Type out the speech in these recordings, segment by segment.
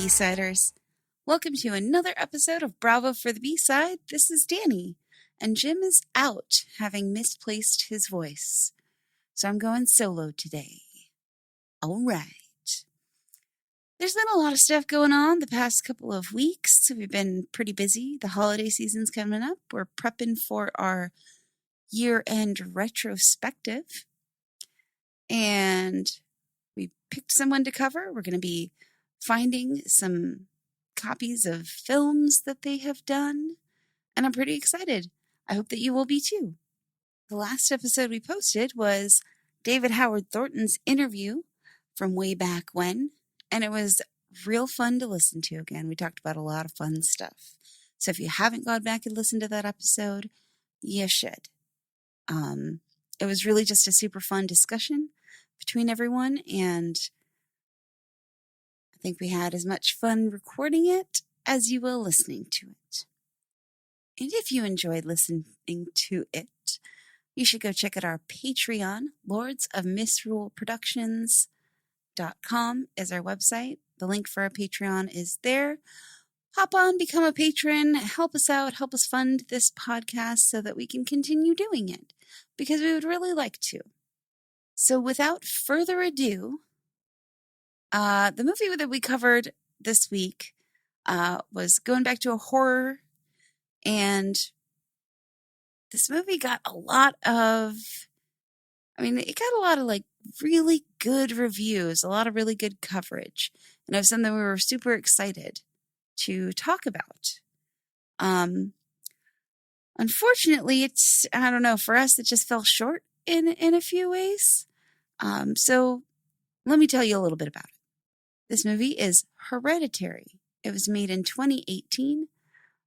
B-Siders. Welcome to another episode of Bravo for the B-Side. This is Dani, and Jim is out, having misplaced his voice. So I'm going solo today. All right. There's been a lot of stuff going on the past couple of weeks. We've been pretty busy. The holiday season's coming up. We're prepping for our year-end retrospective. And we picked someone to cover. We're going to be finding some copies of films that they have done, and I'm pretty excited. I hope that you will be too. The last episode we posted was David Howard Thornton's interview from way back when, and it was real fun to listen to again. We talked about a lot of fun stuff. So if you haven't gone back and listened to that episode, you should. It was really just a super fun discussion between everyone, and I think we had as much fun recording it as you will listening to it. And if you enjoyed listening to it, you should go check out our Patreon. LordsofMisruleProductions.com is our website. The link for our Patreon is there. Hop on, become a patron, help us out, help us fund this podcast so that we can continue doing it, because we would really like to. So without further ado, the movie that we covered this week was going back to a horror, and this movie got a lot of like really good reviews, a lot of really good coverage, and it was something we were super excited to talk about. Unfortunately, for us, it just fell short in a few ways. So let me tell you a little bit about it. This movie is Hereditary. It was made in 2018,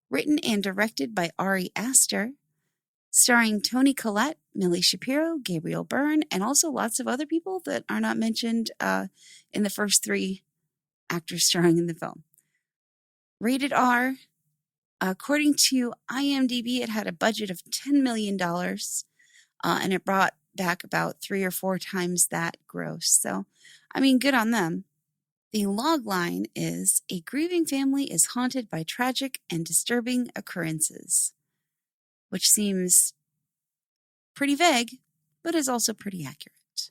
written and directed by Ari Aster, starring Toni, Collette, Millie Shapiro, Gabriel, Byrne, and also lots of other people that are not mentioned in the first three actors starring in the film. Rated R. According to IMDb, it had a budget of $10 million, and it brought back about 3 or 4 times that gross. So, good on them. The log line is, a grieving family is haunted by tragic and disturbing occurrences, which seems pretty vague, but is also pretty accurate.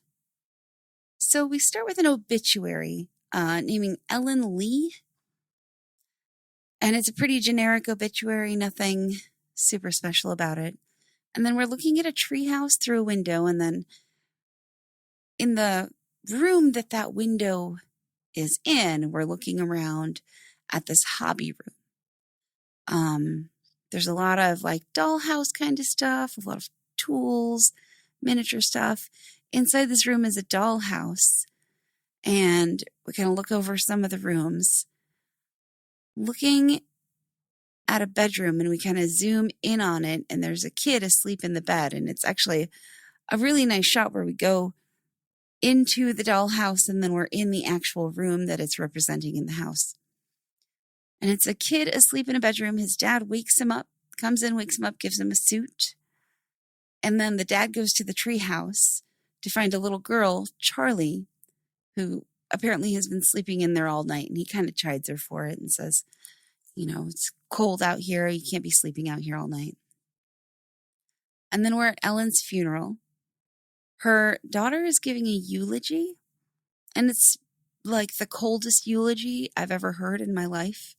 So we start with an obituary naming Ellen Lee, and it's a pretty generic obituary, nothing super special about it. And then we're looking at a treehouse through a window, and then in the room that window is in, we're looking around at this hobby room. There's a lot of like dollhouse kind of stuff, a lot of tools, miniature stuff. Inside this room is a dollhouse, and we kind of look over some of the rooms, looking at a bedroom, and we kind of zoom in on it, and there's a kid asleep in the bed, and it's actually a really nice shot where we go into the dollhouse, and then we're in the actual room that it's representing in the house. And it's a kid asleep in a bedroom. His dad wakes him up, gives him a suit. And then the dad goes to the treehouse to find a little girl, Charlie, who apparently has been sleeping in there all night. And he kind of chides her for it and says, it's cold out here. You can't be sleeping out here all night. And then we're at Ellen's funeral. Her daughter is giving a eulogy, and it's like the coldest eulogy I've ever heard in my life.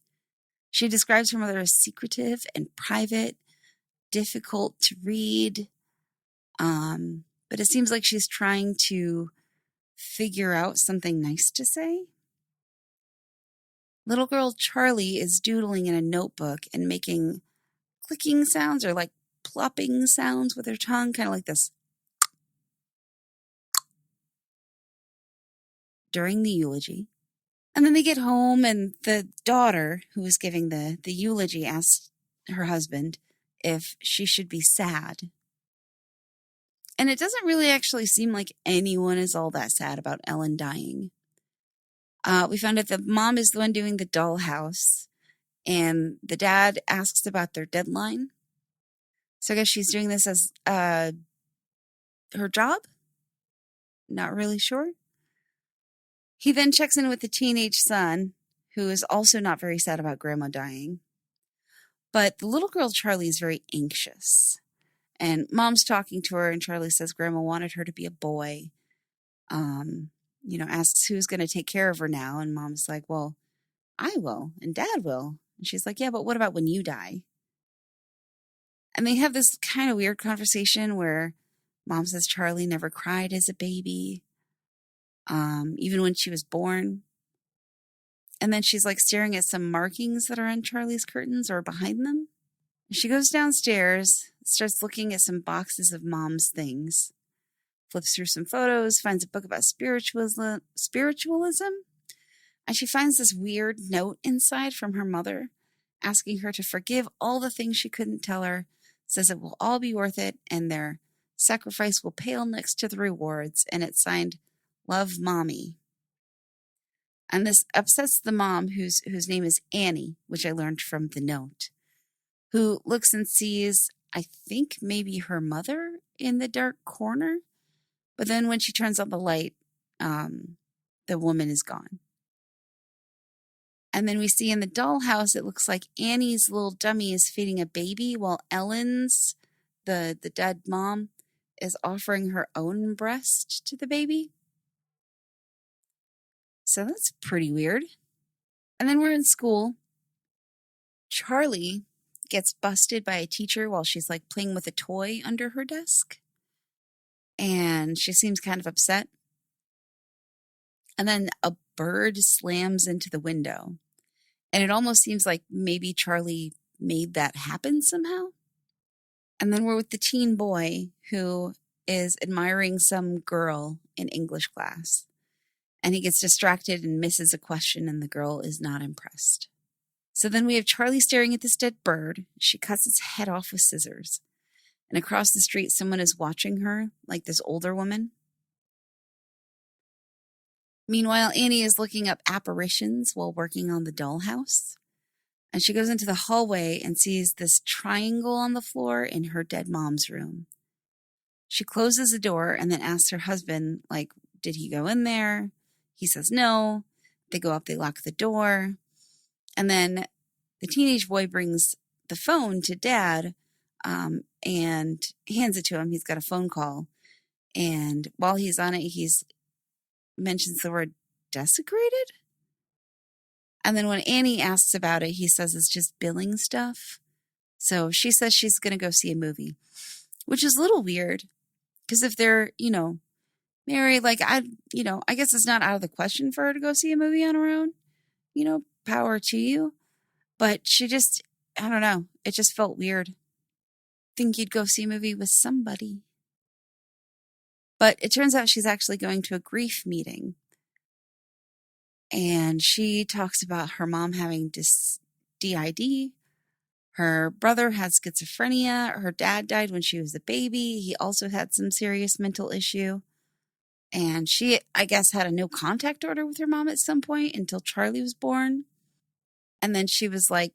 She describes her mother as secretive and private, difficult to read, but it seems like she's trying to figure out something nice to say. Little girl Charlie is doodling in a notebook and making clicking sounds or like plopping sounds with her tongue, kind of like this. During the eulogy. And then they get home, and the daughter who was giving the eulogy asks her husband if she should be sad. And it doesn't really actually seem like anyone is all that sad about Ellen dying. We found out the mom is the one doing the dollhouse, and the dad asks about their deadline. So I guess she's doing this as her job? Not really sure. He then checks in with the teenage son, who is also not very sad about Grandma dying. But the little girl, Charlie, is very anxious. And Mom's talking to her, and Charlie says Grandma wanted her to be a boy. Asks who's going to take care of her now. And Mom's like, well, I will, and Dad will. And she's like, yeah, but what about when you die? And they have this kind of weird conversation where Mom says Charlie never cried as a baby, even when she was born. And then she's like staring at some markings that are on Charlie's curtains or behind them. She goes downstairs, starts looking at some boxes of Mom's things, flips through some photos, finds a book about spiritualism, and she finds this weird note inside from her mother, asking her to forgive all the things she couldn't tell her, says it will all be worth it, and their sacrifice will pale next to the rewards, and it's signed, Love, Mommy. And this upsets the mom, whose name is Annie, which I learned from the note, who looks and sees, I think, maybe her mother in the dark corner. But then when she turns on the light, the woman is gone. And then we see in the dollhouse, it looks like Annie's little dummy is feeding a baby while Ellen's, the dead mom, is offering her own breast to the baby. So that's pretty weird. And then we're in school. Charlie gets busted by a teacher while she's like playing with a toy under her desk. And she seems kind of upset. And then a bird slams into the window. And it almost seems like maybe Charlie made that happen somehow. And then we're with the teen boy who is admiring some girl in English class. And he gets distracted and misses a question, and the girl is not impressed. So then we have Charlie staring at this dead bird. She cuts its head off with scissors. And across the street, someone is watching her, like this older woman. Meanwhile, Annie is looking up apparitions while working on the dollhouse. And she goes into the hallway and sees this triangle on the floor in her dead mom's room. She closes the door and then asks her husband, like, did he go in there? He says no. They go up, they lock the door. And then the teenage boy brings the phone to Dad and hands it to him. He's got a phone call. And while he's on it, he's mentions the word desecrated. And then when Annie asks about it, he says it's just billing stuff. So she says she's going to go see a movie, which is a little weird because if they're, married, I guess it's not out of the question for her to go see a movie on her own, power to you. But she just, I don't know. It just felt weird. Think you'd go see a movie with somebody. But it turns out she's actually going to a grief meeting. And she talks about her mom having DID. Her brother had schizophrenia. Her dad died when she was a baby. He also had some serious mental issue. And she, I guess, had a no contact order with her mom at some point until Charlie was born. And then she was like,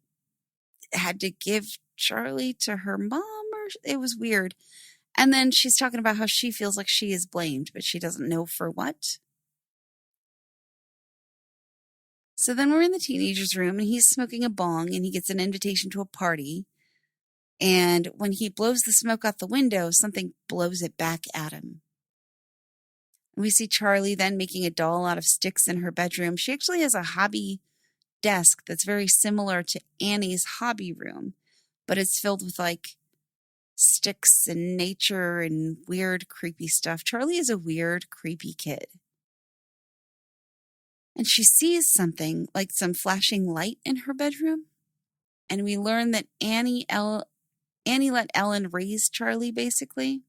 had to give Charlie to her mom, or it was weird. And then she's talking about how she feels like she is blamed, but she doesn't know for what. So then we're in the teenager's room and he's smoking a bong and he gets an invitation to a party. And when he blows the smoke out the window, something blows it back at him. We see Charlie then making a doll out of sticks in her bedroom. She actually has a hobby desk that's very similar to Annie's hobby room, but it's filled with sticks and nature and weird, creepy stuff. Charlie is a weird, creepy kid. And she sees something, like some flashing light in her bedroom. And we learn that Annie let Ellen raise Charlie, basically.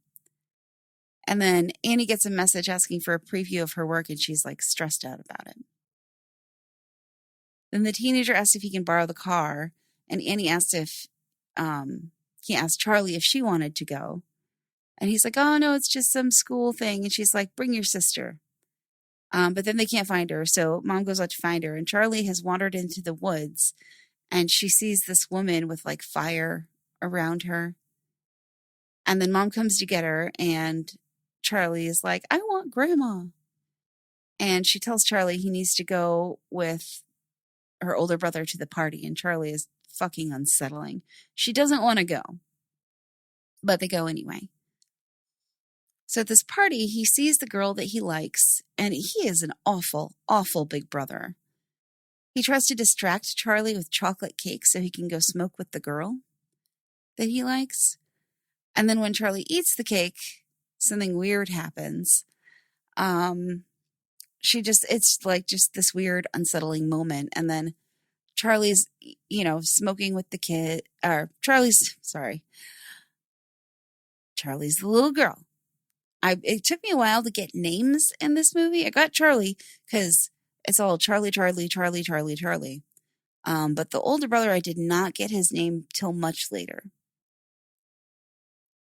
And then Annie gets a message asking for a preview of her work, and she's stressed out about it. Then the teenager asks if he can borrow the car, and Annie asks if he asked Charlie if she wanted to go. And he's like, oh, no, it's just some school thing. And she's like, bring your sister. But then they can't find her. So Mom goes out to find her. And Charlie has wandered into the woods. And she sees this woman with fire around her. And then Mom comes to get her. And Charlie is like, I want Grandma. And she tells Charlie he needs to go with her older brother to the party, and Charlie is fucking unsettling. She doesn't want to go, but they go anyway. So at this party, he sees the girl that he likes, and he is an awful, awful big brother. He tries to distract Charlie with chocolate cake so he can go smoke with the girl that he likes. And then when Charlie eats the cake, something weird happens. It's like just this weird, unsettling moment. And then Charlie's, smoking with the kid, or Charlie's the little girl. It took me a while to get names in this movie. I got Charlie because it's all Charlie, Charlie, Charlie, Charlie, Charlie. But the older brother, I did not get his name till much later.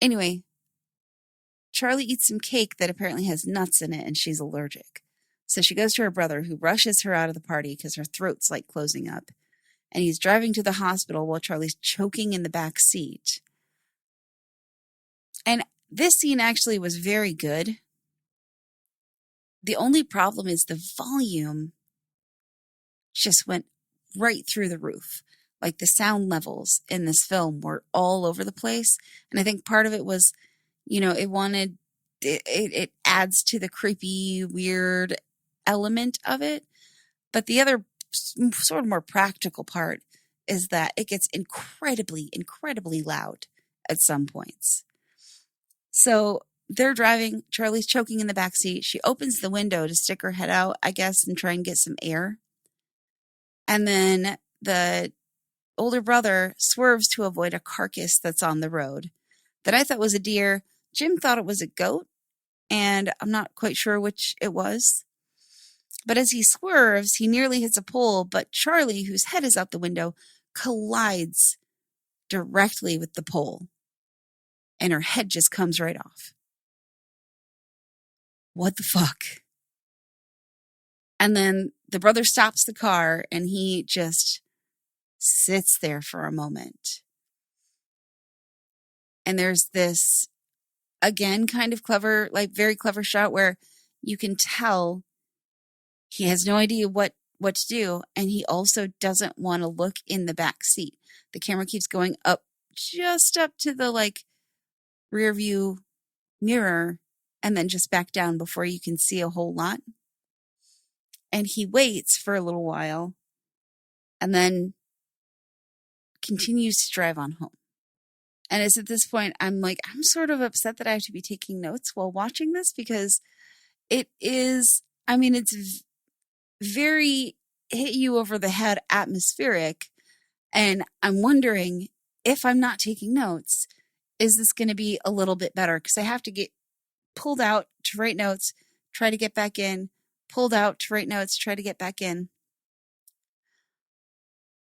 Anyway, Charlie eats some cake that apparently has nuts in it, and she's allergic. So she goes to her brother, who rushes her out of the party because her throat's like closing up. And he's driving to the hospital while Charlie's choking in the back seat. And this scene actually was very good. The only problem is the volume just went right through the roof. Like the sound levels in this film were all over the place. And I think part of it was, it adds to the creepy, weird element of it. But the other sort of more practical part is that it gets incredibly, incredibly loud at some points. So they're driving. Charlie's choking in the backseat. She opens the window to stick her head out, I guess, and try and get some air. And then the older brother swerves to avoid a carcass that's on the road that I thought was a deer. Jim thought it was a goat, and I'm not quite sure which it was. But as he swerves, he nearly hits a pole, but Charlie, whose head is out the window, collides directly with the pole, and her head just comes right off. What the fuck? And then the brother stops the car, and he just sits there for a moment. And there's this, again, kind of clever, like very clever shot where you can tell he has no idea what to do, and he also doesn't want to look in the back seat. The camera keeps going up, just up to the rear view mirror, and then just back down before you can see a whole lot. And he waits for a little while, and then continues to drive on home. And it's at this point, I'm sort of upset that I have to be taking notes while watching this, because it's very hit you over the head atmospheric. And I'm wondering, if I'm not taking notes, is this going to be a little bit better? Because I have to get pulled out to write notes, try to get back in, pulled out to write notes, try to get back in.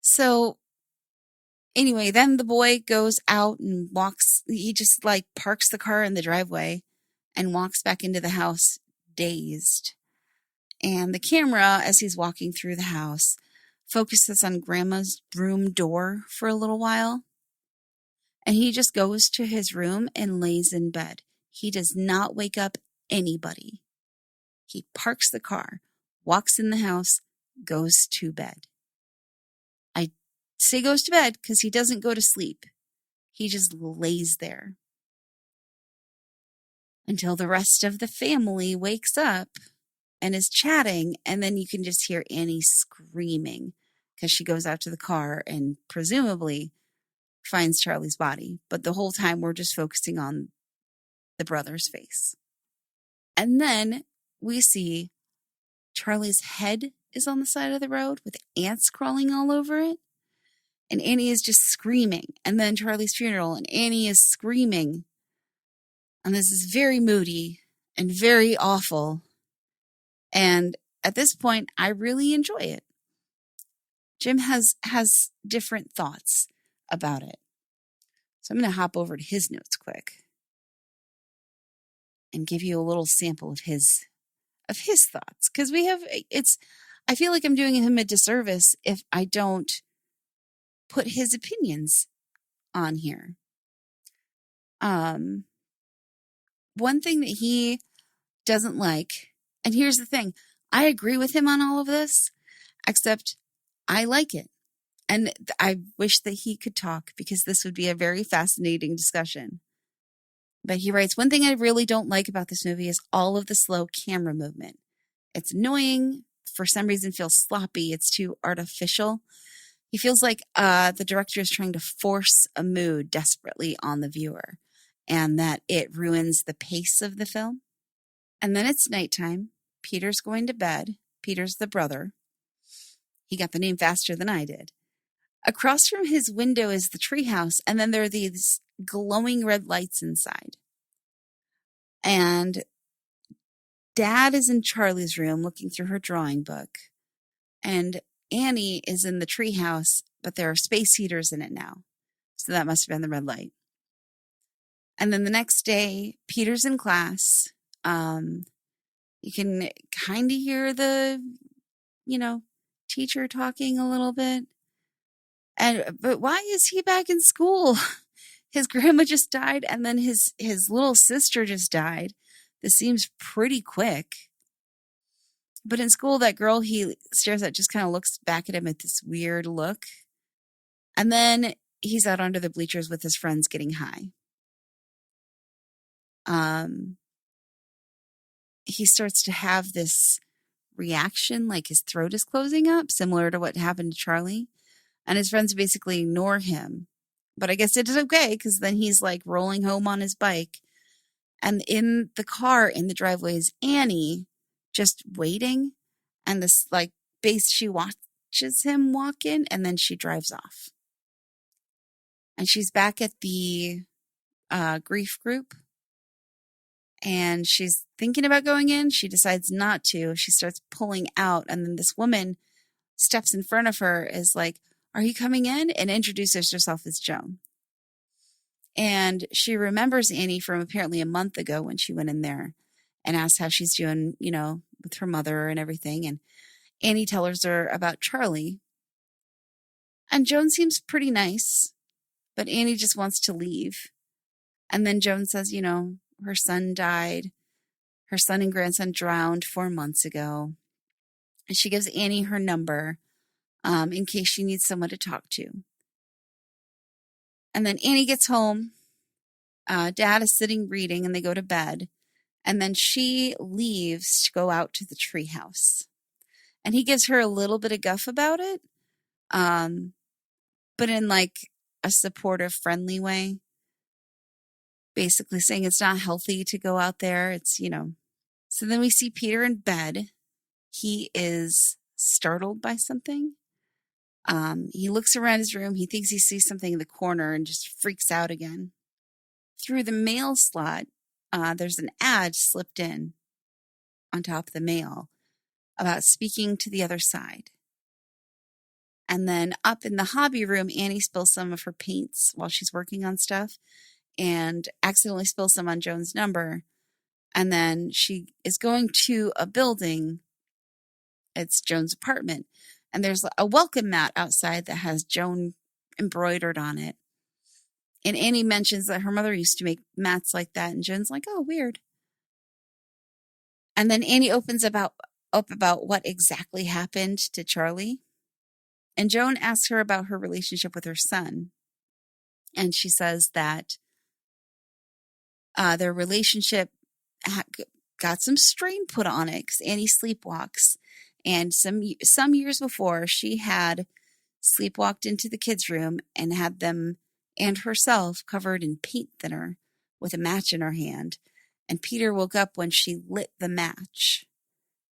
So anyway, then the boy goes out and walks. He just parks the car in the driveway and walks back into the house dazed. And the camera, as he's walking through the house, focuses on Grandma's room door for a little while. And he just goes to his room and lays in bed. He does not wake up anybody. He parks the car, walks in the house, goes to bed. I say goes to bed because he doesn't go to sleep. He just lays there until the rest of the family wakes up and is chatting, and then you can just hear Annie screaming because she goes out to the car and presumably finds Charlie's body. But the whole time we're just focusing on the brother's face. And then we see Charlie's head is on the side of the road with ants crawling all over it. And Annie is just screaming. And then Charlie's funeral, and Annie is screaming. And this is very moody and very awful. And at this point, I really enjoy it. Jim has different thoughts about it. So I'm going to hop over to his notes quick and give you a little sample of his thoughts. Because I feel like I'm doing him a disservice if I don't put his opinions on here. One thing that he doesn't like, and here's the thing, I agree with him on all of this, except I like it. And I wish that he could talk because this would be a very fascinating discussion. But he writes, one thing I really don't like about this movie is all of the slow camera movement. It's annoying. For some reason, feels sloppy. It's too artificial. He feels like the director is trying to force a mood desperately on the viewer and that it ruins the pace of the film. And then it's nighttime. Peter's going to bed. Peter's the brother. He got the name faster than I did. Across from his window is the treehouse, and then there are these glowing red lights inside. And Dad is in Charlie's room looking through her drawing book. And Annie is in the treehouse, but there are space heaters in it now. So that must have been the red light. And then the next day, Peter's in class. You can kind of hear the, teacher talking a little bit. But why is he back in school? His grandma just died, and then his little sister just died. This seems pretty quick. But in school, that girl he stares at just kind of looks back at him with this weird look. And then he's out under the bleachers with his friends getting high. He starts to have this reaction, like his throat is closing up, similar to what happened to Charlie. And his friends basically ignore him. But I guess it is okay, because then he's like rolling home on his bike. And in the car in the driveway is Annie just waiting. And this she watches him walk in, and then she drives off. And she's back at the grief group. And she's thinking about going in. She decides not to. She starts pulling out. And then this woman steps in front of her, is like, "Are you coming in?" and introduces herself as Joan. And she remembers Annie from apparently a month ago when she went in there and asked how she's doing, with her mother and everything. And Annie tells her about Charlie. And Joan seems pretty nice, but Annie just wants to leave. And then Joan says, her son died. Her son and grandson drowned 4 months ago. And she gives Annie her number in case she needs someone to talk to. And then Annie gets home. Dad is sitting reading, and they go to bed. And then she leaves to go out to the treehouse. And he gives her a little bit of guff about it, but in a supportive, friendly way. Basically saying it's not healthy to go out there. It's, So then we see Peter in bed. He is startled by something. He looks around his room. He thinks he sees something in the corner and just freaks out again. Through the mail slot, there's an ad slipped in on top of the mail about speaking to the other side. And then up in the hobby room, Annie spills some of her paints while she's working on stuff and accidentally spills some on Joan's number. And then she is going to a building. It's Joan's apartment. And there's a welcome mat outside that has Joan embroidered on it. And Annie mentions that her mother used to make mats like that. And Joan's like, "Oh, weird." And then Annie opens up about what exactly happened to Charlie. And Joan asks her about her relationship with her son. And she says that their relationship got some strain put on it because Annie sleepwalks. And some years before, she had sleepwalked into the kids' room and had them and herself covered in paint thinner with a match in her hand. And Peter woke up when she lit the match.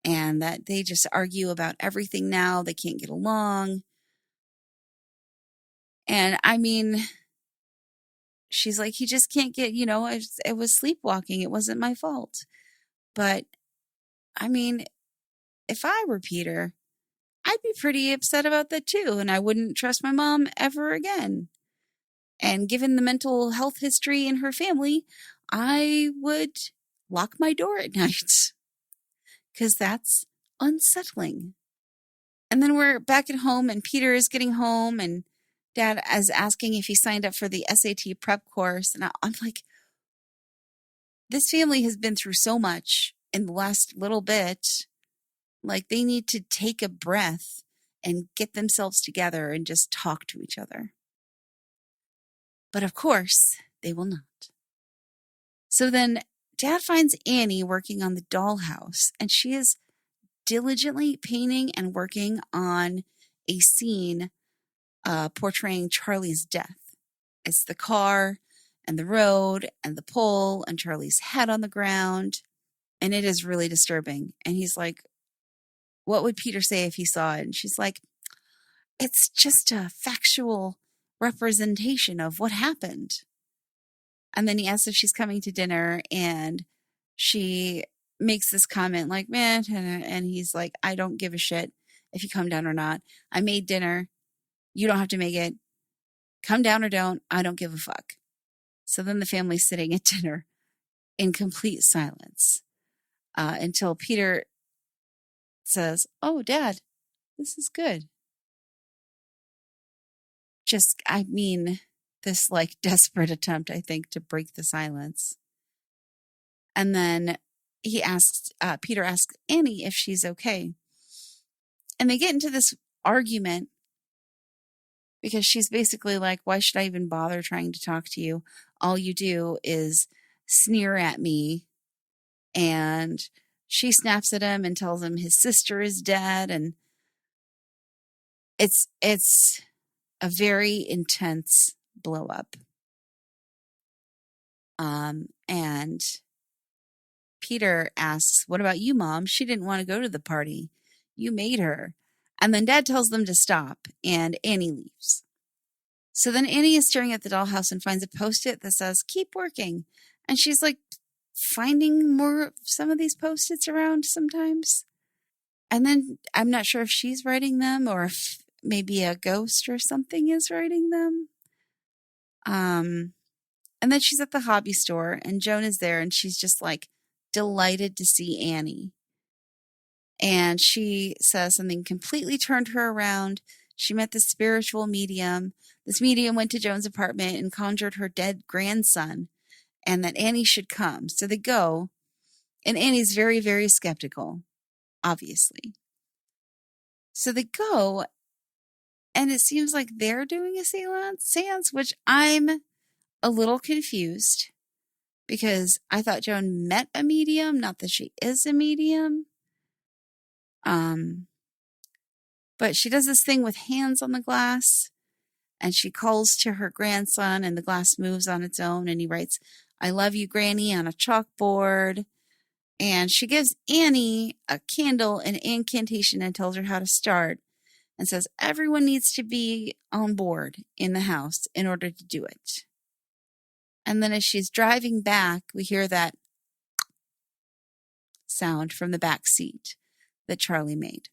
And that they just argue about everything now. They can't get along. And I mean, she's like, he just can't get, it was sleepwalking. It wasn't my fault. But I mean, if I were Peter, I'd be pretty upset about that too. And I wouldn't trust my mom ever again. And given the mental health history in her family, I would lock my door at night because that's unsettling. And then we're back at home and Peter is getting home and Dad is asking if he signed up for the SAT prep course. And I'm like, this family has been through so much in the last little bit. Like, they need to take a breath and get themselves together and just talk to each other. But of course, they will not. So then Dad finds Annie working on the dollhouse, and she is diligently painting and working on a scene portraying Charlie's death. It's the car and the road and the pole and Charlie's head on the ground. And it is really disturbing. And he's like, what would Peter say if he saw it? And she's like, it's just a factual representation of what happened. And then he asks if she's coming to dinner, and she makes this comment like, man, and he's like, I don't give a shit if you come down or not. I made dinner. You don't have to make it. Come down or don't. I don't give a fuck. So then the family's sitting at dinner in complete silence until Peter says, oh, Dad, this is good. This like desperate attempt, I think, to break the silence. And then Peter asks Annie if she's okay. And they get into this argument because she's basically like, why should I even bother trying to talk to you? All you do is sneer at me. And she snaps at him and tells him his sister is dead. And it's a very intense blow up. And Peter asks, what about you, Mom? She didn't want to go to the party. You made her. And then Dad tells them to stop, and Annie leaves. So then Annie is staring at the dollhouse and finds a Post-it that says, keep working. And she's like finding more of some of these Post-its around sometimes. And then I'm not sure if she's writing them or if maybe a ghost or something is writing them. And then she's at the hobby store, and Joan is there, and she's just like delighted to see Annie. And she says something completely turned her around. She met the spiritual medium. This medium went to Joan's apartment and conjured her dead grandson, and that Annie should come. So they go, and Annie's very, very skeptical, obviously. So they go, and it seems like they're doing a seance, which I'm a little confused because I thought Joan met a medium, not that she is a medium. But she does this thing with hands on the glass, and she calls to her grandson, and the glass moves on its own, and he writes, I love you, Granny, on a chalkboard. And she gives Annie a candle and incantation and tells her how to start, and says everyone needs to be on board in the house in order to do it. And then as she's driving back, we hear that sound from the back seat that Charlie made.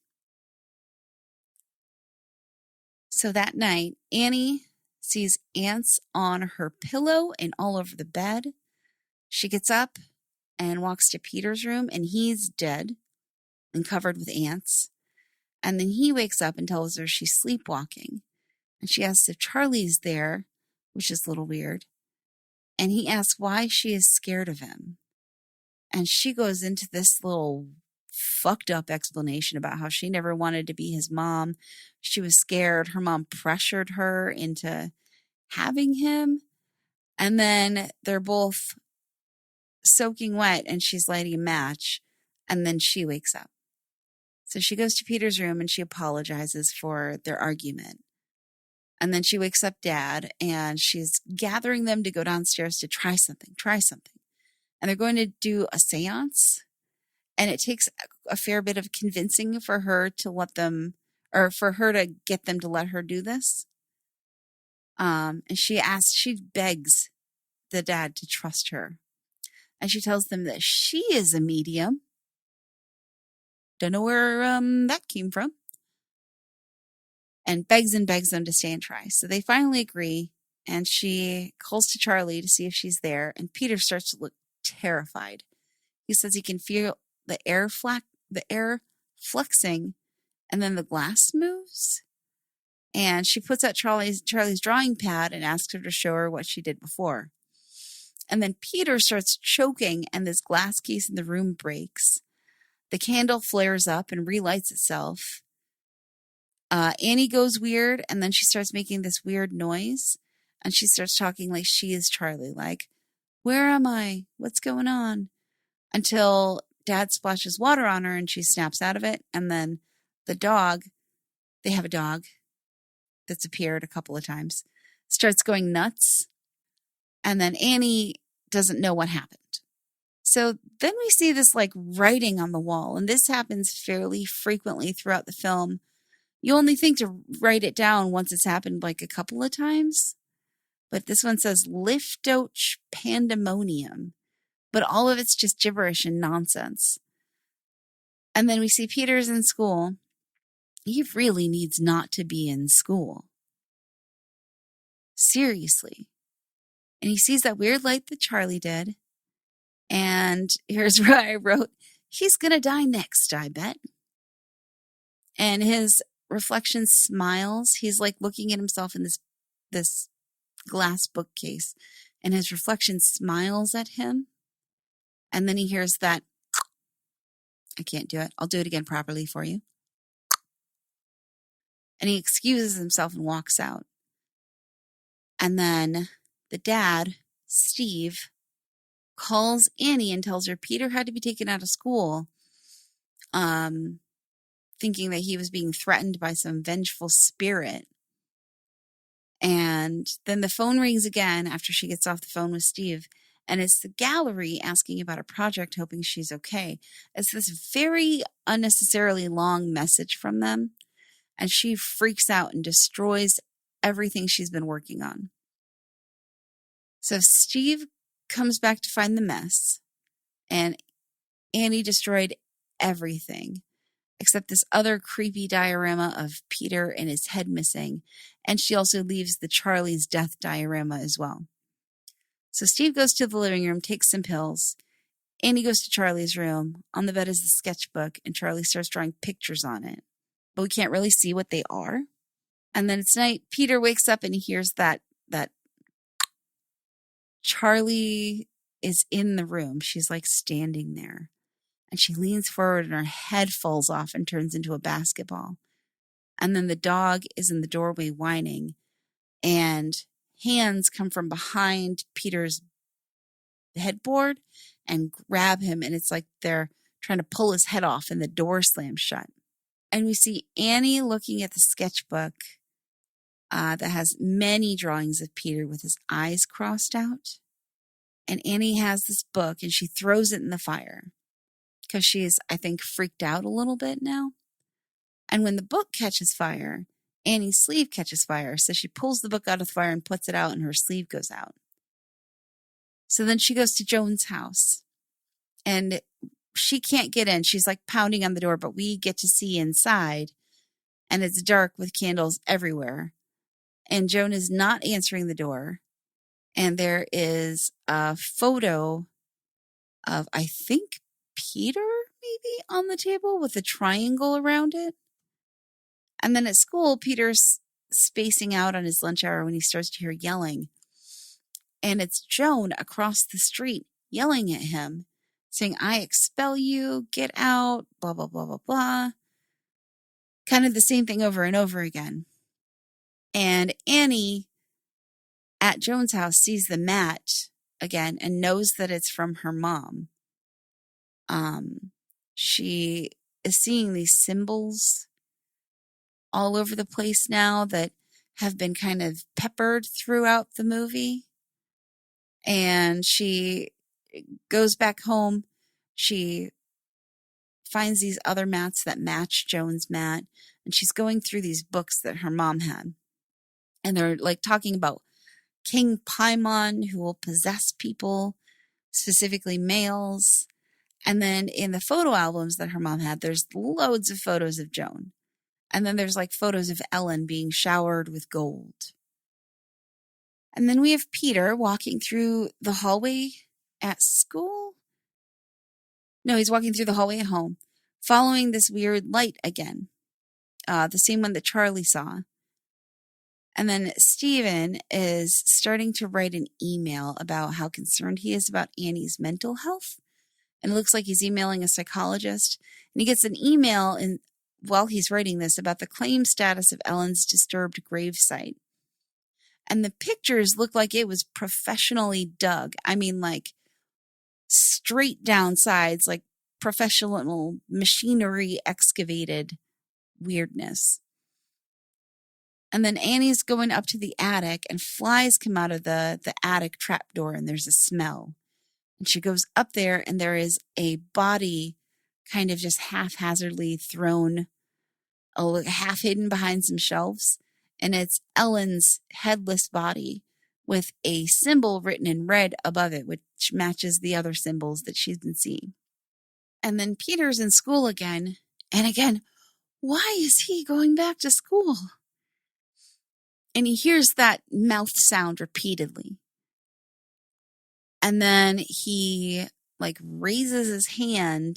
So that night, Annie sees ants on her pillow and all over the bed. She gets up and walks to Peter's room, and he's dead and covered with ants. And then he wakes up and tells her she's sleepwalking. And she asks if Charlie's there, which is a little weird. And he asks why she is scared of him. And she goes into this little fucked up explanation about how she never wanted to be his mom. She was scared. Her mom pressured her into having him. And then they're both soaking wet, and she's lighting a match. And then she wakes up. So she goes to Peter's room and she apologizes for their argument. And then she wakes up Dad, and she's gathering them to go downstairs to try something. And they're going to do a seance. And it takes a fair bit of convincing for her to let them, or for her to get them to let her do this. And she begs the dad to trust her. And she tells them that she is a medium. Don't know where that came from. And begs them to stay and try. So they finally agree, and she calls to Charlie to see if she's there. And Peter starts to look terrified. He says he can feel the air flexing, and then the glass moves. And she puts out Charlie's drawing pad and asks her to show her what she did before. And then Peter starts choking, and this glass case in the room breaks. The candle flares up and relights itself. Annie goes weird, and then she starts making this weird noise, and she starts talking like she is Charlie, like, where am I? What's going on? Until Dad splashes water on her and she snaps out of it. And then the dog, they have a dog that's appeared a couple of times, starts going nuts. And then Annie doesn't know what happened. So then we see this like writing on the wall. And this happens fairly frequently throughout the film. You only think to write it down once it's happened like a couple of times. But this one says Liftoch Pandemonium. But all of it's just gibberish and nonsense. And then we see Peter's in school. He really needs not to be in school. Seriously. And he sees that weird light that Charlie did. And here's where I wrote, he's going to die next, I bet. And his reflection smiles. He's like looking at himself in this glass bookcase. And his reflection smiles at him. And then he hears that, I can't do it. I'll do it again properly for you. And he excuses himself and walks out. And then the dad, Steve, calls Annie and tells her Peter had to be taken out of school, thinking that he was being threatened by some vengeful spirit. And then the phone rings again after she gets off the phone with Steve. And it's the gallery asking about a project, hoping she's okay. It's this very unnecessarily long message from them. And she freaks out and destroys everything she's been working on. So Steve comes back to find the mess. And Annie destroyed everything except this other creepy diorama of Peter and his head missing. And she also leaves the Charlie's death diorama as well. So Steve goes to the living room, takes some pills. Annie goes to Charlie's room. On the bed is the sketchbook, and Charlie starts drawing pictures on it. But we can't really see what they are. And then it's night. Peter wakes up and he hears that Charlie is in the room. She's like standing there. And she leans forward and her head falls off and turns into a basketball. And then the dog is in the doorway whining. And hands come from behind Peter's headboard and grab him. And it's like they're trying to pull his head off and the door slams shut. And we see Annie looking at the sketchbook that has many drawings of Peter with his eyes crossed out. And Annie has this book and she throws it in the fire because she's, I think, freaked out a little bit now. And when the book catches fire, Annie's sleeve catches fire, so she pulls the book out of the fire and puts it out, and her sleeve goes out. So then she goes to Joan's house, and she can't get in. She's like pounding on the door, but we get to see inside, and it's dark with candles everywhere. And Joan is not answering the door, and there is a photo of, I think, Peter, maybe, on the table with a triangle around it. And then at school, Peter's spacing out on his lunch hour when he starts to hear yelling. And it's Joan across the street yelling at him, saying, I expel you, get out, blah, blah, blah, blah, blah. Kind of the same thing over and over again. And Annie at Joan's house sees the mat again and knows that it's from her mom. She is seeing these symbols all over the place now that have been kind of peppered throughout the movie. And she goes back home. She finds these other mats that match Joan's mat. And she's going through these books that her mom had. And they're like talking about King Paimon, who will possess people, specifically males. And then in the photo albums that her mom had, there's loads of photos of Joan. And then there's like photos of Ellen being showered with gold. And then we have Peter walking through the hallway at school. No, he's walking through the hallway at home, following this weird light again. The same one that Charlie saw. And then Stephen is starting to write an email about how concerned he is about Annie's mental health. And it looks like he's emailing a psychologist. And he gets an email while he's writing this, about the claim status of Ellen's disturbed gravesite. And the pictures look like it was professionally dug. I mean, like straight down sides, like professional machinery excavated weirdness. And then Annie's going up to the attic, and flies come out of the attic trapdoor, and there's a smell. And she goes up there, and there is a body kind of just haphazardly thrown, half hidden behind some shelves. And it's Ellen's headless body with a symbol written in red above it, which matches the other symbols that she's been seeing. And then Peter's in school again. And again, why is he going back to school? And he hears that mouth sound repeatedly. And then he raises his hand,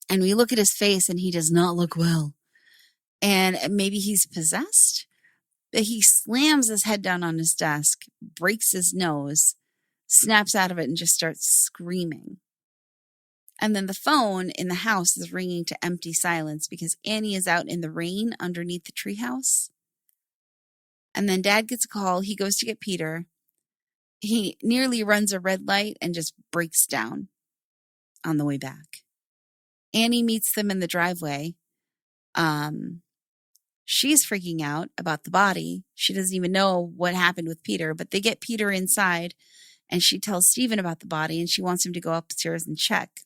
and we look at his face, and he does not look well. And maybe he's possessed. But he slams his head down on his desk, breaks his nose, snaps out of it, and just starts screaming. And then the phone in the house is ringing to empty silence because Annie is out in the rain underneath the treehouse. And then Dad gets a call. He goes to get Peter. He nearly runs a red light and just breaks down on the way back. Annie meets them in the driveway. She's freaking out about the body. She doesn't even know what happened with Peter, but they get Peter inside, and she tells Stephen about the body, and she wants him to go upstairs and check.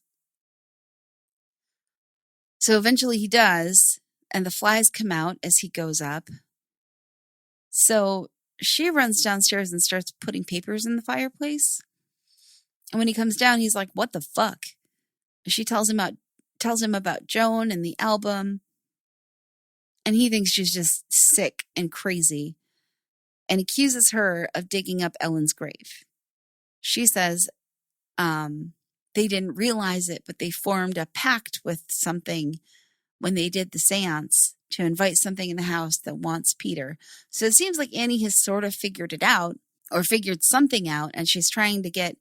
So eventually he does, and the flies come out as he goes up. So she runs downstairs and starts putting papers in the fireplace. And when he comes down, he's like, "What the fuck?" She tells him about Joan and the album. And he thinks she's just sick and crazy, and accuses her of digging up Ellen's grave. She says they didn't realize it, but they formed a pact with something when they did the seance to invite something in the house that wants Peter. So it seems like Annie has sort of figured it out, or figured something out, and she's trying to get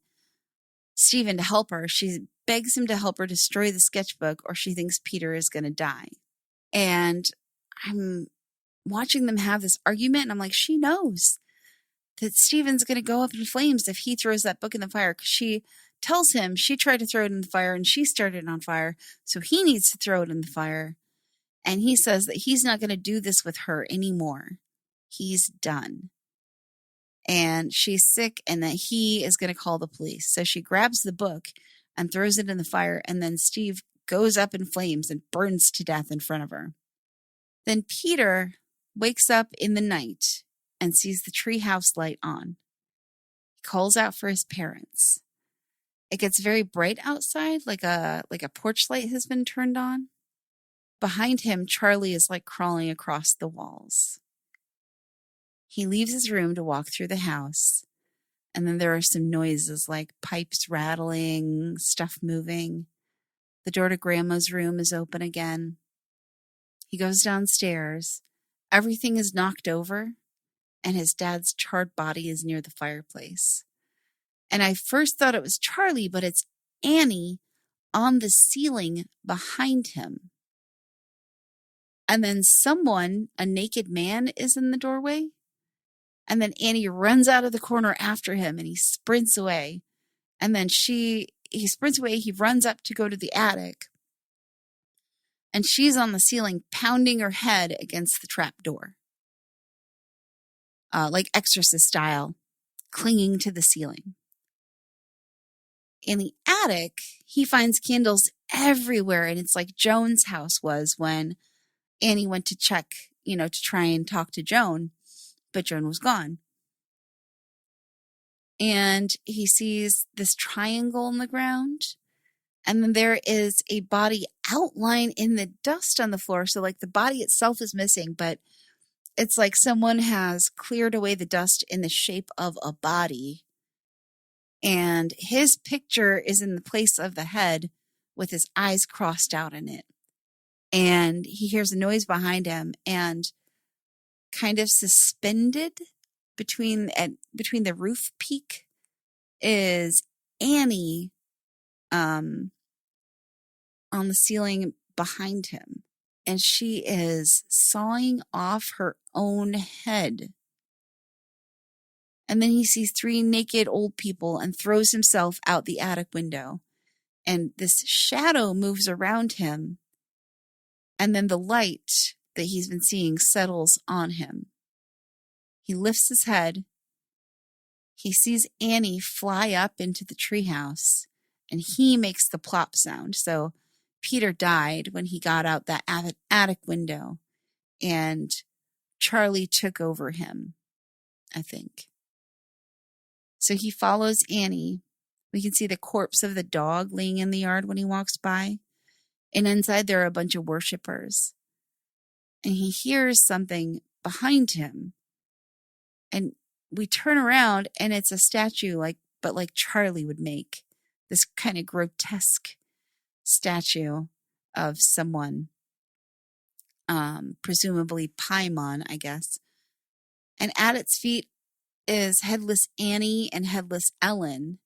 Stephen to help her. She begs him to help her destroy the sketchbook, or she thinks Peter is going to die. And I'm watching them have this argument, and I'm like, she knows that Stephen's going to go up in flames if he throws that book in the fire, because she tells him she tried to throw it in the fire and she started it on fire, so he needs to throw it in the fire. And he says that he's not going to do this with her anymore. He's done. And she's sick, and that he is going to call the police. So she grabs the book and throws it in the fire, and then Steve goes up in flames and burns to death in front of her. Then Peter wakes up in the night and sees the treehouse light on. He calls out for his parents. It gets very bright outside, like a porch light has been turned on. Behind him, Charlie is crawling across the walls. He leaves his room to walk through the house, and then there are some noises like pipes rattling, stuff moving. The door to Grandma's room is open again. He goes downstairs. Everything is knocked over, and his dad's charred body is near the fireplace. And I first thought it was Charlie, but it's Annie on the ceiling behind him. And then someone, a naked man, is in the doorway. And then Annie runs out of the corner after him, and he sprints away. And then he sprints away. He runs up to go to the attic. And she's on the ceiling, pounding her head against the trap door. Like Exorcist style, clinging to the ceiling. In the attic, he finds candles everywhere, and it's like Joan's house was when Annie went to check, to try and talk to Joan, but Joan was gone. And he sees this triangle in the ground, and then there is a body outline in the dust on the floor. So the body itself is missing, but it's like someone has cleared away the dust in the shape of a body. And his picture is in the place of the head with his eyes crossed out in it. And he hears a noise behind him, and kind of suspended between the roof peak is Annie on the ceiling behind him. and she is sawing off her own head. And then he sees 3 naked old people and throws himself out the attic window. And this shadow moves around him. And then the light that he's been seeing settles on him. He lifts his head. He sees Annie fly up into the treehouse. And he makes the plop sound. So Peter died when he got out that attic window. And Charlie took over him, I think. So he follows Annie. We can see the corpse of the dog laying in the yard when he walks by. And inside there are a bunch of worshipers. And he hears something behind him. And we turn around and it's a statue like Charlie would make. This kind of grotesque statue of someone, presumably Paimon, I guess. And at its feet is headless Annie and headless Ellen.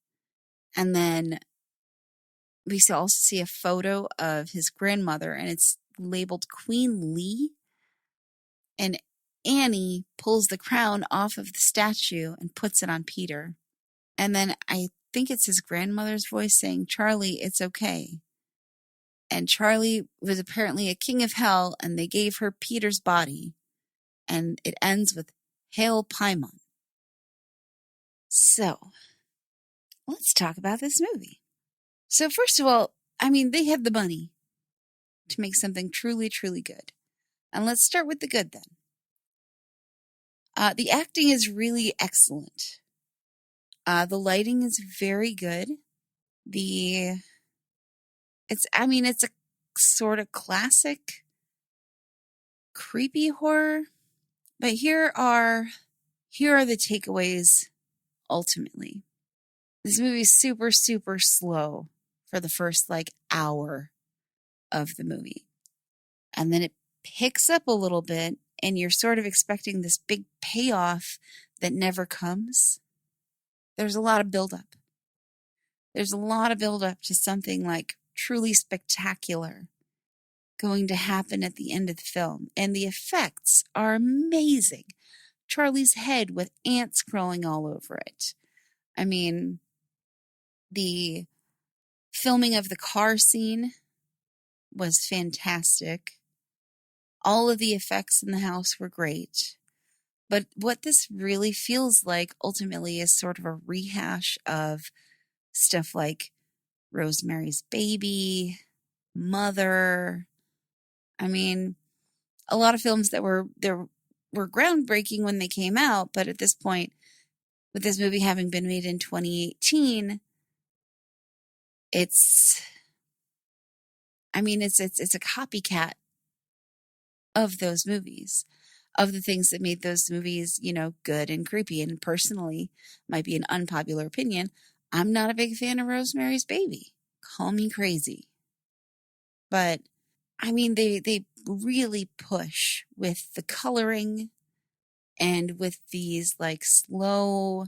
And then we also see a photo of his grandmother, and it's labeled Queen Lee. And Annie pulls the crown off of the statue and puts it on Peter. And then I think it's his grandmother's voice saying, "Charlie, it's okay." And Charlie was apparently a king of hell, and they gave her Peter's body. And it ends with "Hail Paimon." So, let's talk about this movie. So first of all, I mean, they had the money to make something truly, truly good. And let's start with the good then. The acting is really excellent. The lighting is very good. It's a sort of classic creepy horror. But here are the takeaways ultimately. This movie is super, super slow for the first hour of the movie. And then it picks up a little bit and you're sort of expecting this big payoff that never comes. There's a lot of buildup. There's a lot of buildup to something truly spectacular going to happen at the end of the film. And the effects are amazing. Charlie's head with ants crawling all over it. I mean, the filming of the car scene was fantastic. All of the effects in the house were great. But what this really feels like ultimately is sort of a rehash of stuff like Rosemary's Baby, Mother. I mean, a lot of films that were groundbreaking when they came out, but at this point, with this movie having been made in 2018, it's a copycat of those movies, of the things that made those movies, good and creepy. And personally, might be an unpopular opinion, I'm not a big fan of Rosemary's Baby. Call me crazy. But, they really push with the coloring and with these slow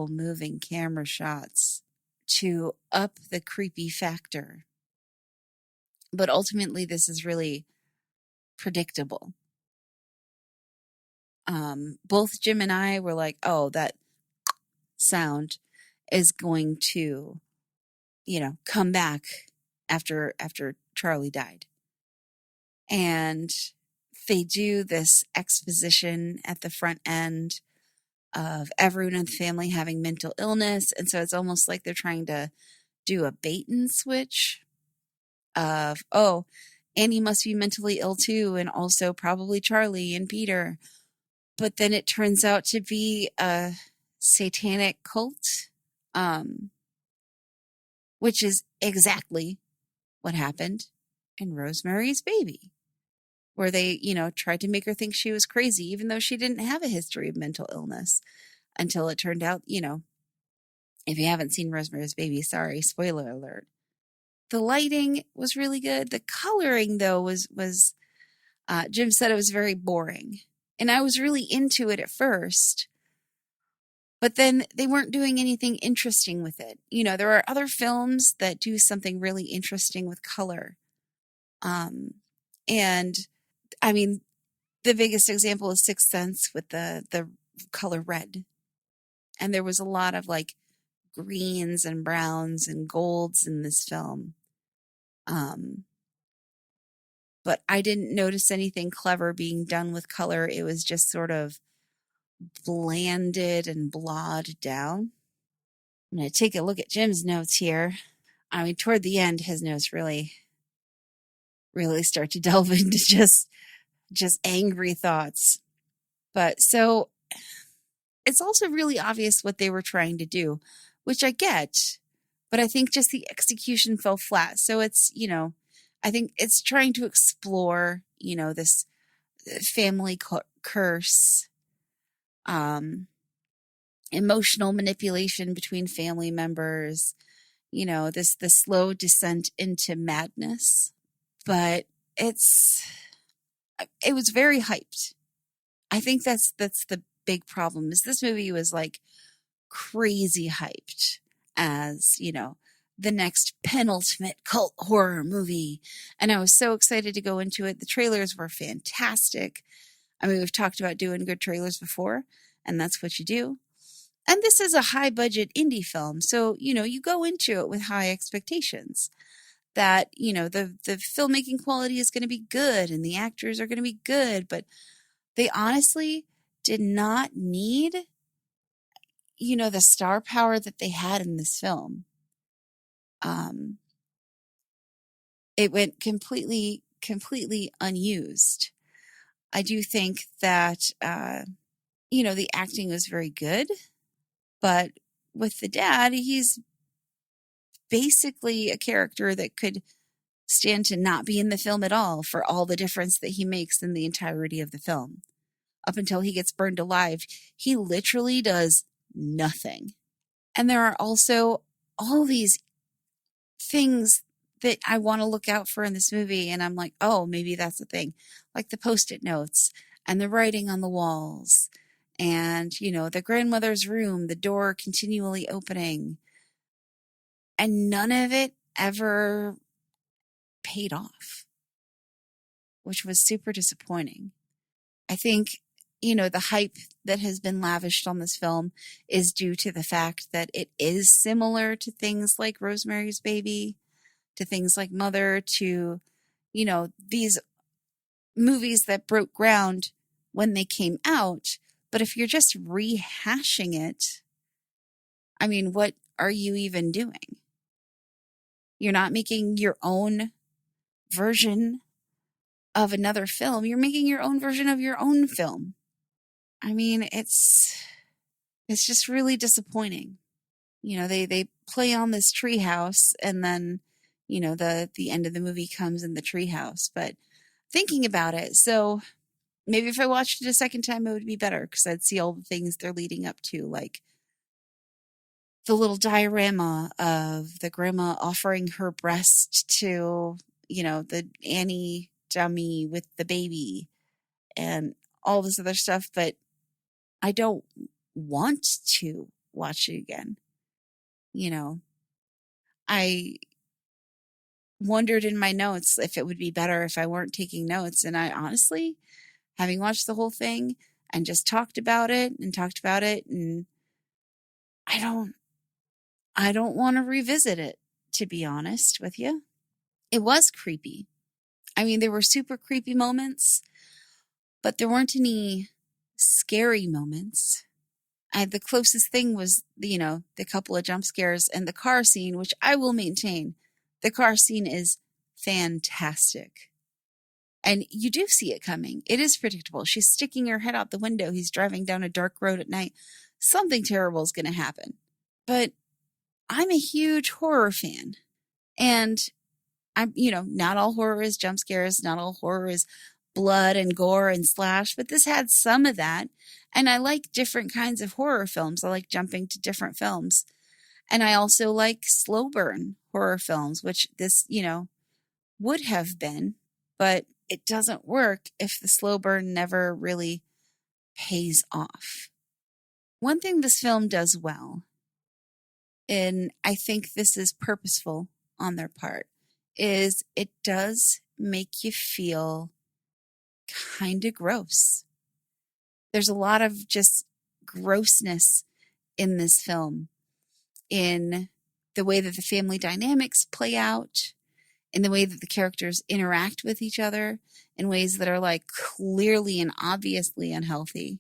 moving camera shots to up the creepy factor. But ultimately, this is really predictable. Both Jim and I were like, oh, that sound is going to, come back after Charlie died. And they do this exposition at the front end of everyone in the family having mental illness. And so it's almost like they're trying to do a bait and switch of, oh, Annie must be mentally ill too, and also probably Charlie and Peter. But then it turns out to be a satanic cult, which is exactly what happened in Rosemary's Baby, where they, tried to make her think she was crazy, even though she didn't have a history of mental illness, until it turned out, if you haven't seen Rosemary's Baby, sorry, spoiler alert. The lighting was really good. The coloring, though, was Jim said it was very boring. And I was really into it at first. But then they weren't doing anything interesting with it. There are other films that do something really interesting with color. And I mean, the biggest example is Sixth Sense with the color red. And there was a lot of like greens and browns and golds in this film. But I didn't notice anything clever being done with color. It was just sort of blanded and blotted down. I'm going to take a look at Jim's notes here. I mean, toward the end, his notes really start to delve into just angry thoughts. But so it's also really obvious what they were trying to do, which I get, but I think just the execution fell flat. So it's, I think it's trying to explore, this family curse, emotional manipulation between family members, this the slow descent into madness. But it was very hyped. I think that's the big problem is this movie was like crazy hyped as, the next penultimate cult horror movie. And I was so excited to go into it. The trailers were fantastic. I mean, we've talked about doing good trailers before, and that's what you do. And this is a high budget indie film. So, you go into it with high expectations that, the filmmaking quality is going to be good and the actors are going to be good, but they honestly did not need, the star power that they had in this film. It went completely unused. I do think that, the acting was very good, but with the dad, he's basically a character that could stand to not be in the film at all for all the difference that he makes in the entirety of the film. Up until he gets burned alive, he literally does nothing. And there are also all these things that I want to look out for in this movie, and I'm like, oh, maybe that's the thing. Like the Post-it notes and the writing on the walls and, the grandmother's room, the door continually opening. And none of it ever paid off, which was super disappointing. I think, the hype that has been lavished on this film is due to the fact that it is similar to things like Rosemary's Baby, to things like Mother, to, these movies that broke ground when they came out. But if you're just rehashing it, I mean, what are you even doing? You're not making your own version of another film. You're making your own version of your own film. I mean, it's just really disappointing. They play on this treehouse, and then, the end of the movie comes in the treehouse. But thinking about it, so maybe if I watched it a second time, it would be better because I'd see all the things they're leading up to, like the little diorama of the grandma offering her breast to, the Annie dummy with the baby and all this other stuff. But I don't want to watch it again. I wondered in my notes if it would be better if I weren't taking notes. And I honestly, having watched the whole thing and just talked about it, and I don't want to revisit it, to be honest with you. It was creepy. I mean, there were super creepy moments, but there weren't any scary moments. The closest thing was, the couple of jump scares and the car scene, which I will maintain. The car scene is fantastic. And you do see it coming. It is predictable. She's sticking her head out the window. He's driving down a dark road at night. Something terrible is going to happen. But I'm a huge horror fan. And I'm, not all horror is jump scares. Not all horror is blood and gore and slash, but this had some of that. And I like different kinds of horror films. I like jumping to different films. And I also like slow burn horror films, which this, would have been, but it doesn't work if the slow burn never really pays off. One thing this film does well, and I think this is purposeful on their part, is it does make you feel kind of gross. There's a lot of just grossness in this film, in the way that the family dynamics play out, in the way that the characters interact with each other in ways that are like clearly and obviously unhealthy.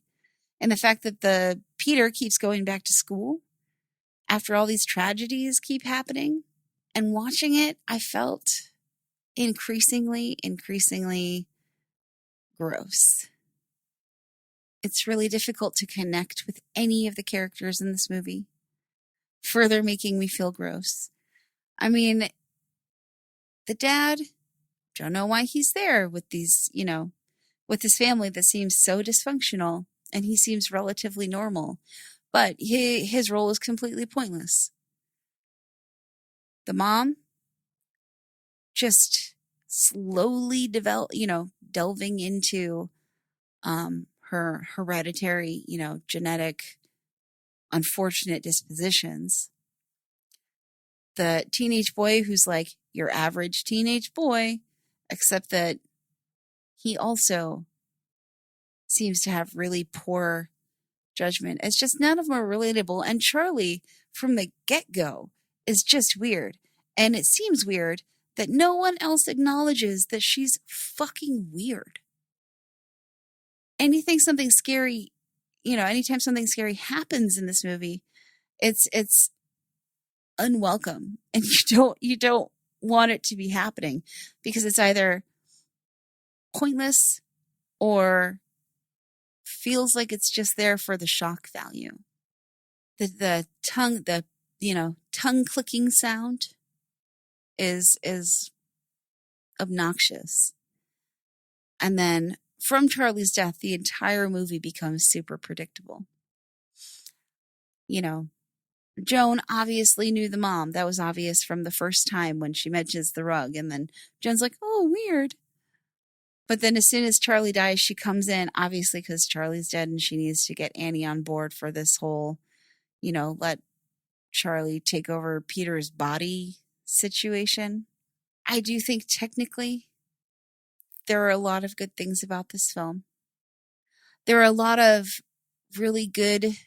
And the fact that the Peter keeps going back to school after all these tragedies keep happening. And watching it, I felt increasingly gross. It's really difficult to connect with any of the characters in this movie, further making me feel gross. I mean, the dad, don't know why he's there with these, with this family that seems so dysfunctional, and he seems relatively normal, but his role is completely pointless. The mom, just slowly delving into her hereditary, genetic, unfortunate dispositions. The teenage boy who's like your average teenage boy, except that he also seems to have really poor judgment. It's just none of them are relatable. And Charlie, from the get-go, is just weird. And it seems weird that no one else acknowledges that she's fucking weird. Anytime something scary happens in this movie, it's unwelcome, and you don't want it to be happening, because it's either pointless or feels like it's just there for the shock value. The tongue clicking sound is obnoxious. And then from Charlie's death, the entire movie becomes super predictable. Joan obviously knew the mom. That was obvious from the first time when she mentions the rug. And then Joan's like, oh, weird. But then as soon as Charlie dies, she comes in, obviously because Charlie's dead and she needs to get Annie on board for this whole, let Charlie take over Peter's body situation. I do think technically there are a lot of good things about this film. There are a lot of really good,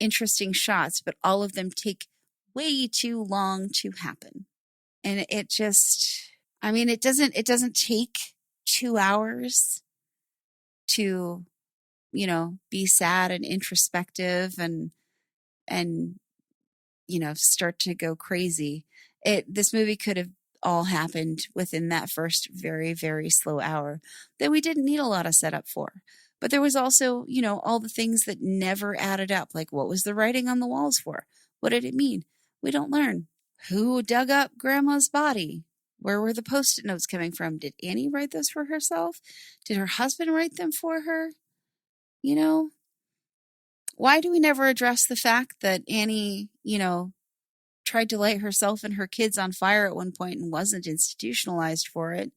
interesting shots, but all of them take way too long to happen. And it doesn't take 2 hours to, be sad and introspective and start to go crazy. This movie could have all happened within that first very, very slow hour that we didn't need a lot of setup for. But there was also, all the things that never added up. Like, what was the writing on the walls for? What did it mean? We don't learn. Who dug up Grandma's body? Where were the Post-it notes coming from? Did Annie write those for herself? Did her husband write them for her? Why do we never address the fact that Annie, tried to light herself and her kids on fire at one point and wasn't institutionalized for it,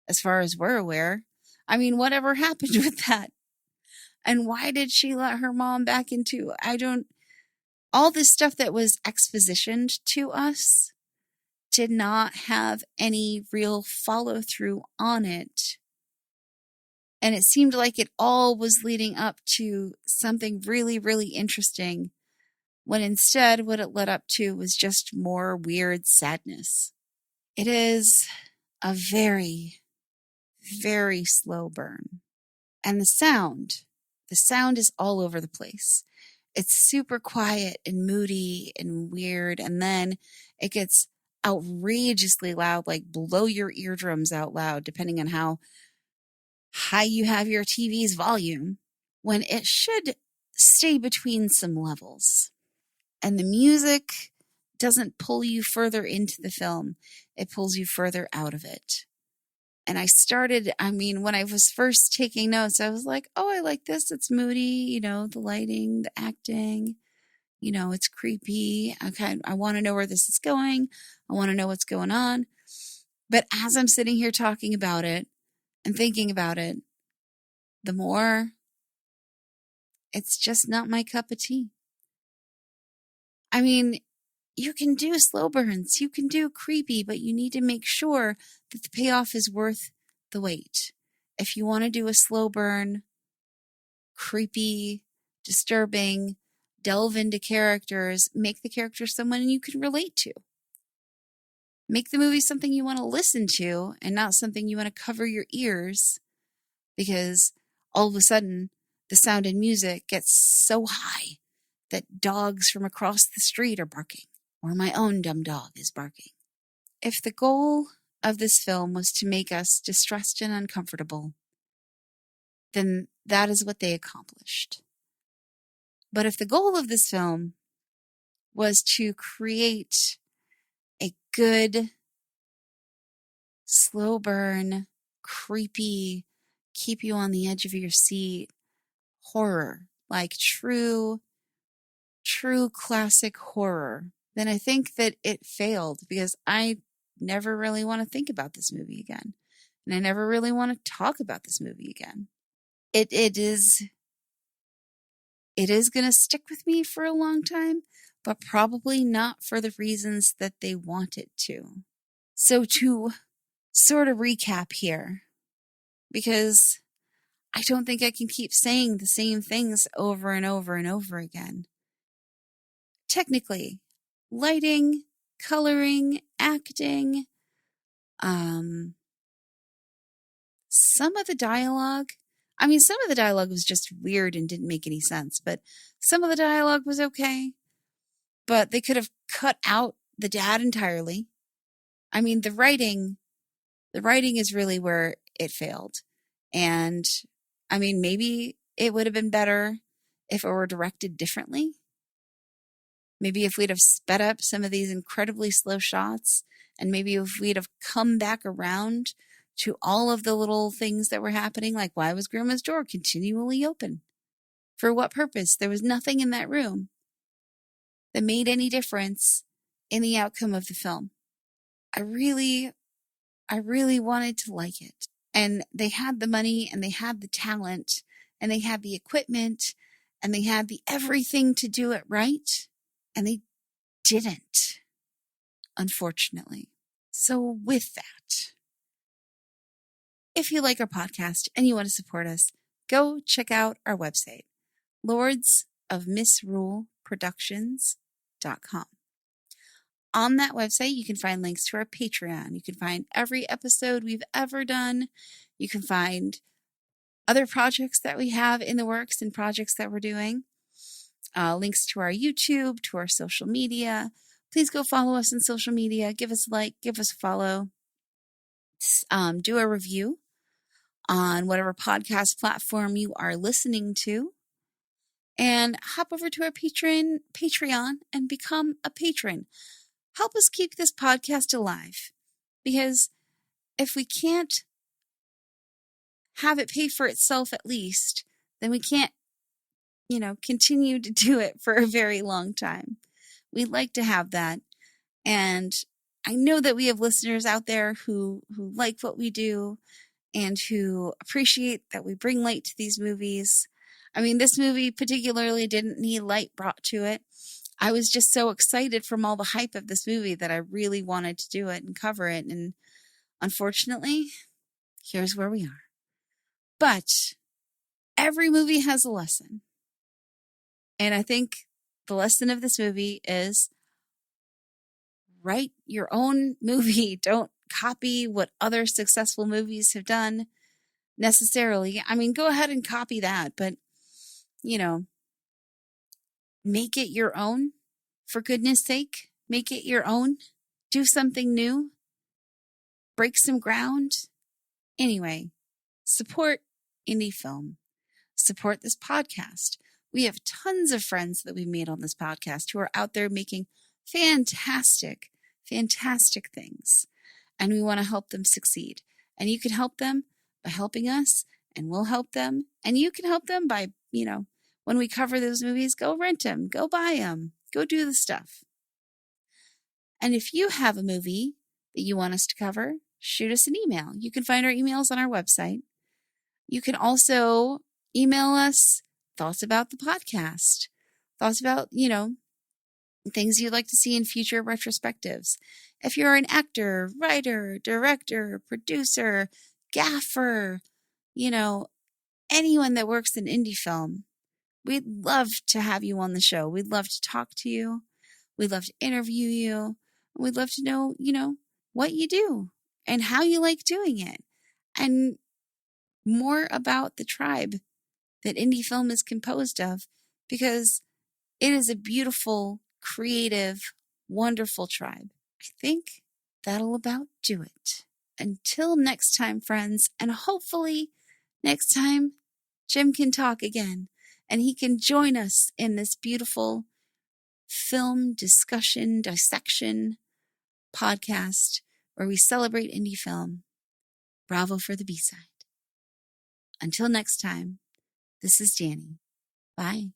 as far as we're aware? I mean, whatever happened with that? And why did she let her mom back into, all this stuff that was expositioned to us did not have any real follow through on it. And it seemed like it all was leading up to something really, really interesting, when instead what it led up to was just more weird sadness. It is a very, very slow burn. And the sound is all over the place. It's super quiet and moody and weird, and then it gets outrageously loud, like blow your eardrums out loud, depending on how high you have your TV's volume, when it should stay between some levels. And the music doesn't pull you further into the film. It pulls you further out of it. And when I was first taking notes, I was like, oh, I like this. It's moody, the lighting, the acting, it's creepy. Okay, I want to know where this is going. I want to know what's going on. But as I'm sitting here talking about it and thinking about it, the more, it's just not my cup of tea. I mean, you can do slow burns, you can do creepy, but you need to make sure that the payoff is worth the wait. If you want to do a slow burn, creepy, disturbing, delve into characters, make the character someone you can relate to. Make the movie something you want to listen to and not something you want to cover your ears because all of a sudden the sound and music gets so high that dogs from across the street are barking, or my own dumb dog is barking. If the goal of this film was to make us distressed and uncomfortable, then that is what they accomplished. But if the goal of this film was to create a good, slow burn, creepy, keep you on the edge of your seat horror, like true classic horror, then I think that it failed because I never really want to think about this movie again. And I never really want to talk about this movie again. It is going to stick with me for a long time, but probably not for the reasons that they want it to. So to sort of recap here, because I don't think I can keep saying the same things over and over and over again. Technically, lighting, coloring, acting, some of the dialogue, some of the dialogue was just weird and didn't make any sense, but some of the dialogue was okay. But they could have cut out the dad entirely. The writing is really where it failed. And maybe it would have been better if it were directed differently. Maybe if we'd have sped up some of these incredibly slow shots, and maybe if we'd have come back around to all of the little things that were happening, like why was Grandma's door continually open? For what purpose? There was nothing in that room that made any difference in the outcome of the film. I really wanted to like it. And they had the money, and they had the talent, and they had the equipment, and they had the everything to do it right. And they didn't, unfortunately. So with that, if you like our podcast and you want to support us, go check out our website, lordsofmisruleproductions.com. On that website, you can find links to our Patreon. You can find every episode we've ever done. You can find other projects that we have in the works and projects that we're doing. Links to our YouTube, to our social media. Please go follow us on social media. Give us a like, give us a follow. Do a review on whatever podcast platform you are listening to. And hop over to our Patreon and become a patron. Help us keep this podcast alive. Because if we can't have it pay for itself at least, then we can't continue to do it for a very long time. We'd like to have that. And I know that we have listeners out there who like what we do and who appreciate that we bring light to these movies. This movie particularly didn't need light brought to it. I was just so excited from all the hype of this movie that I really wanted to do it and cover it. And unfortunately, here's where we are. But every movie has a lesson. And I think the lesson of this movie is write your own movie. Don't copy what other successful movies have done necessarily. Go ahead and copy that, but, make it your own. For goodness sake, make it your own. Do something new. Break some ground. Anyway, support indie film. Support this podcast. We have tons of friends that we've made on this podcast who are out there making fantastic things. And we want to help them succeed. And you can help them by helping us, and we'll help them. And you can help them by, when we cover those movies, go rent them, go buy them, go do the stuff. And if you have a movie that you want us to cover, shoot us an email. You can find our emails on our website. You can also email us thoughts about the podcast, thoughts about, things you'd like to see in future retrospectives. If you're an actor, writer, director, producer, gaffer, anyone that works in indie film, we'd love to have you on the show. We'd love to talk to you. We'd love to interview you. We'd love to know, what you do and how you like doing it, and more about the tribe that indie film is composed of, because it is a beautiful, creative, wonderful tribe. I think that'll about do it. Until next time, friends, and hopefully next time Jim can talk again and he can join us in this beautiful film discussion, dissection podcast where we celebrate indie film. Bravo for the B-side. Until next time, this is Dani. Bye.